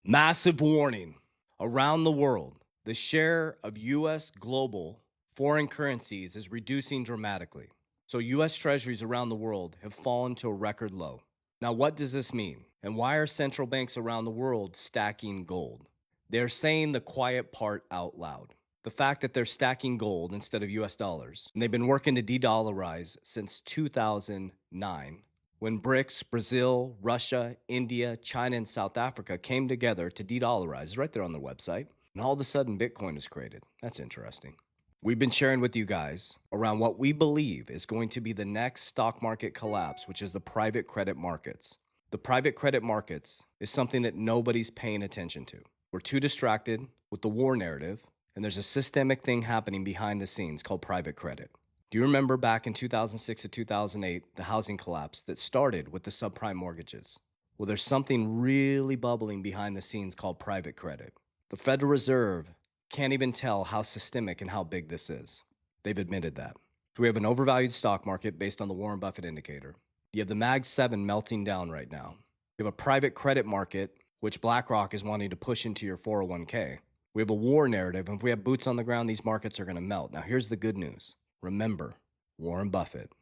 Massive warning. Around the world, the share of US global foreign currencies is reducing dramatically. So, US treasuries around the world have fallen to a record low. Now, what does this mean? And why are central banks around the world stacking gold? They're saying the quiet part out loud. The fact that they're stacking gold instead of US dollars, and they've been working to de dollarize since 2009 when BRICS, Brazil, Russia, India, China, and South Africa came together to de dollarize, right there on their website, and all of a sudden Bitcoin is created. That's interesting. We've been sharing with you guys around what we believe is going to be the next stock market collapse, which is the private credit markets. The private credit markets is something that nobody's paying attention to. We're too distracted with the war narrative, and there's a systemic thing happening behind the scenes called private credit. Do you remember back in 2006 to 2008, the housing collapse that started with the subprime mortgages? Well, there's something really bubbling behind the scenes called private credit. The Federal Reserve can't even tell how systemic and how big this is. They've admitted that. So we have an overvalued stock market based on the Warren Buffett indicator. You have the Mag 7 melting down right now. You have a private credit market, which BlackRock is wanting to push into your 401k. We have a war narrative, and if we have boots on the ground, these markets are going to melt. Now, here's the good news. Remember, Warren Buffett,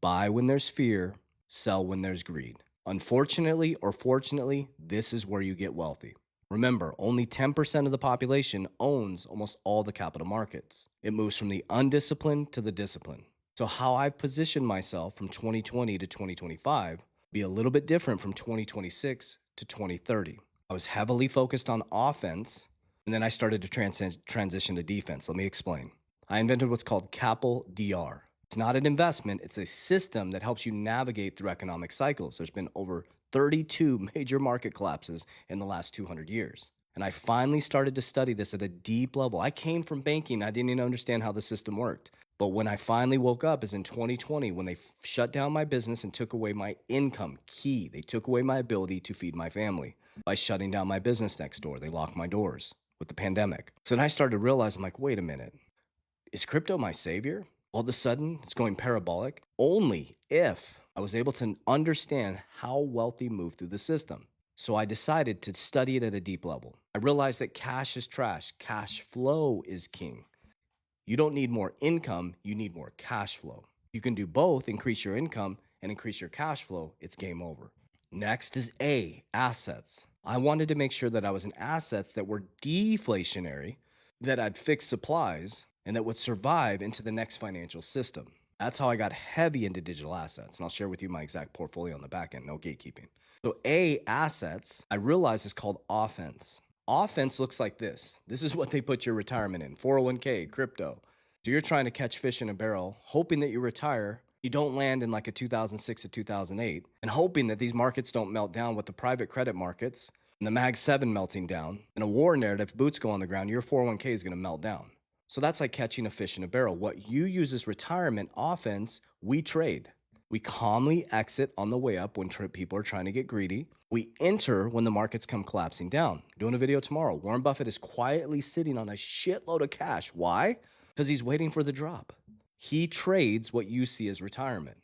buy when there's fear, sell when there's greed. Unfortunately or fortunately, this is where you get wealthy. Remember, only 10% of the population owns almost all the capital markets. It moves from the undisciplined to the disciplined. So how I've positioned myself from 2020 to 2025 be a little bit different from 2026 to 2030. I was heavily focused on offense, and then I started to transition to defense. Let me explain. I invented what's called Capel DR. It's not an investment, it's a system that helps you navigate through economic cycles. There's been over 32 major market collapses in the last 200 years. And I finally started to study this at a deep level. I came from banking, I didn't even understand how the system worked. But when I finally woke up is in 2020 when they shut down my business and took away my income. Key, they took away my ability to feed my family by shutting down my business next door. They locked my doors with the pandemic. So then I started to realize, I'm like, wait a minute. Is crypto my savior? All of a sudden, it's going parabolic only if I was able to understand how wealthy moved through the system. So I decided to study it at a deep level. I realized that cash is trash. Cash flow is king. You don't need more income, you need more cash flow. You can do both, increase your income and increase your cash flow, it's game over. Next is A, assets. I wanted to make sure that I was in assets that were deflationary, that had fixed supplies, and that would survive into the next financial system. That's how I got heavy into digital assets. And I'll share with you my exact portfolio on the back end, no gatekeeping. So A, assets, I realized is called offense. Offense looks like this. This is what they put your retirement in, 401k, crypto. So you're trying to catch fish in a barrel, hoping that you retire, you don't land in like a 2006 to 2008, and hoping that these markets don't melt down with the private credit markets and the Mag 7 melting down. In a war narrative, if boots go on the ground, your 401k is going to melt down. So that's like catching a fish in a barrel. What you use as retirement offense, we trade. We calmly exit on the way up when people are trying to get greedy. We enter when the markets come collapsing down. Doing a video tomorrow. Warren Buffett is quietly sitting on a shitload of cash. Why? Because he's waiting for the drop. He trades what you see as retirement.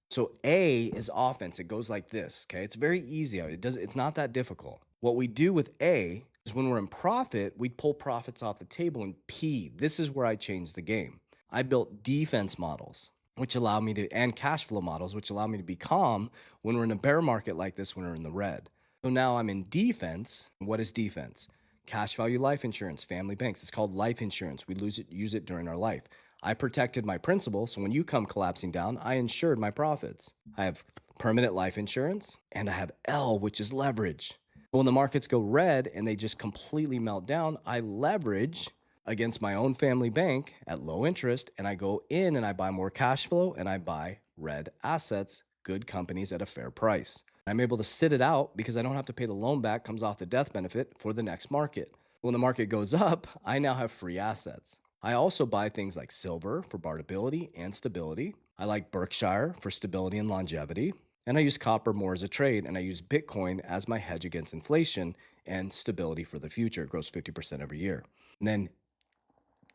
So A is offense. It goes like this, okay? It's very easy. It's not that difficult. What we do with A is when we're in profit, we pull profits off the table. And P, this is where I changed the game. I built defense models, which allow me to, and cash flow models, which allow me to be calm when we're in a bear market like this, when we're in the red. So now I'm in defense. What is defense? Cash value life insurance, family banks. It's called life insurance. We use it during our life. I protected my principal, so when you come collapsing down, I insured my profits. I have permanent life insurance, and I have L, which is leverage. When the markets go red and they just completely melt down, I leverage against my own family bank at low interest, and I go in and I buy more cash flow and I buy red assets, good companies at a fair price. I'm able to sit it out because I don't have to pay the loan back, comes off the death benefit for the next market. When the market goes up, I now have free assets. I also buy things like silver for bartability and stability. I like Berkshire for stability and longevity. And I use copper more as a trade, and I use Bitcoin as my hedge against inflation and stability for the future. It grows 50% every year. And then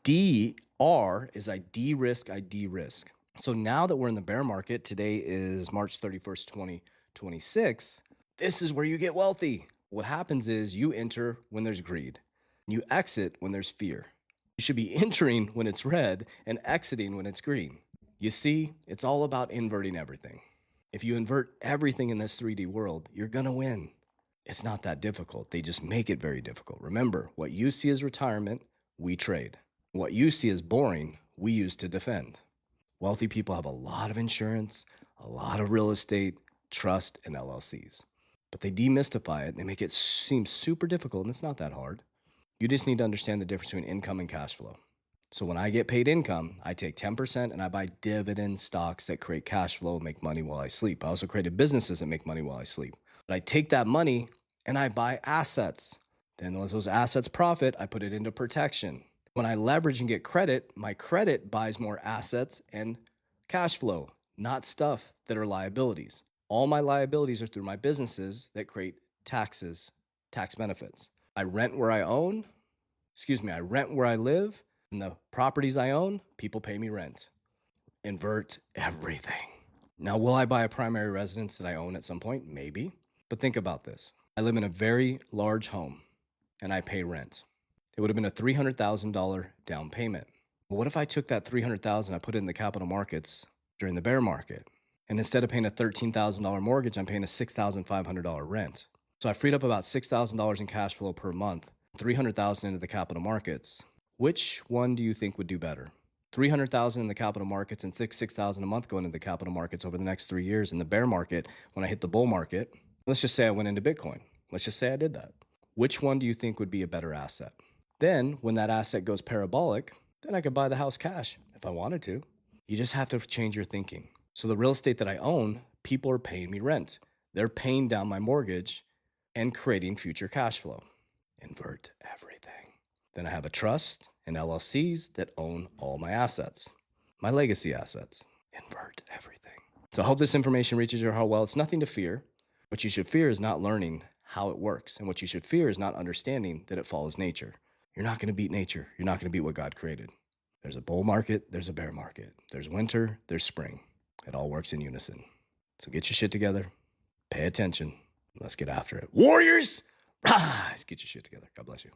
DR is I de-risk. So now that we're in the bear market, today is March 31st, 2026, this is where you get wealthy. What happens is you enter when there's greed, you exit when there's fear. You should be entering when it's red and exiting when it's green. You see, it's all about inverting everything. If you invert everything in this 3D world, you're going to win. It's not that difficult. They just make it very difficult. Remember, what you see as retirement, we trade. What you see as boring, we use to defend. Wealthy people have a lot of insurance, a lot of real estate, trust, and LLCs. But they demystify it and they make it seem super difficult, and it's not that hard. You just need to understand the difference between income and cash flow. So when I get paid income, I take 10% and I buy dividend stocks that create cash flow, make money while I sleep. I also created businesses that make money while I sleep. But I take that money and I buy assets. Then as those assets profit, I put it into protection. When I leverage and get credit, my credit buys more assets and cash flow, not stuff that are liabilities. All my liabilities are through my businesses that create taxes, tax benefits. I rent where I rent where I live, and the properties I own, people pay me rent. Invert everything. Now, will I buy a primary residence that I own at some point? Maybe. But think about this. I live in a very large home and I pay rent. It would have been a $300,000 down payment. But what if I took that $300,000, I put it in the capital markets during the bear market? And instead of paying a $13,000 mortgage, I'm paying a $6,500 rent. So I freed up about $6,000 in cash flow per month, $300,000 into the capital markets. Which one do you think would do better? $300,000 in the capital markets and $6,000 a month going into the capital markets over the next 3 years. In the bear market, when I hit the bull market, let's just say I went into Bitcoin. Let's just say I did that. Which one do you think would be a better asset? Then when that asset goes parabolic, then I could buy the house cash if I wanted to. You just have to change your thinking. So the real estate that I own, people are paying me rent. They're paying down my mortgage and creating future cash flow. Invert everything. Then I have a trust and LLCs that own all my assets, my legacy assets. Invert everything. So I hope this information reaches your heart well. It's nothing to fear. What you should fear is not learning how it works. And what you should fear is not understanding that it follows nature. You're not going to beat nature. You're not going to beat what God created. There's a bull market. There's a bear market. There's winter. There's spring. It all works in unison. So get your shit together. Pay attention. Let's get after it. Warriors, rise. Get your shit together. God bless you.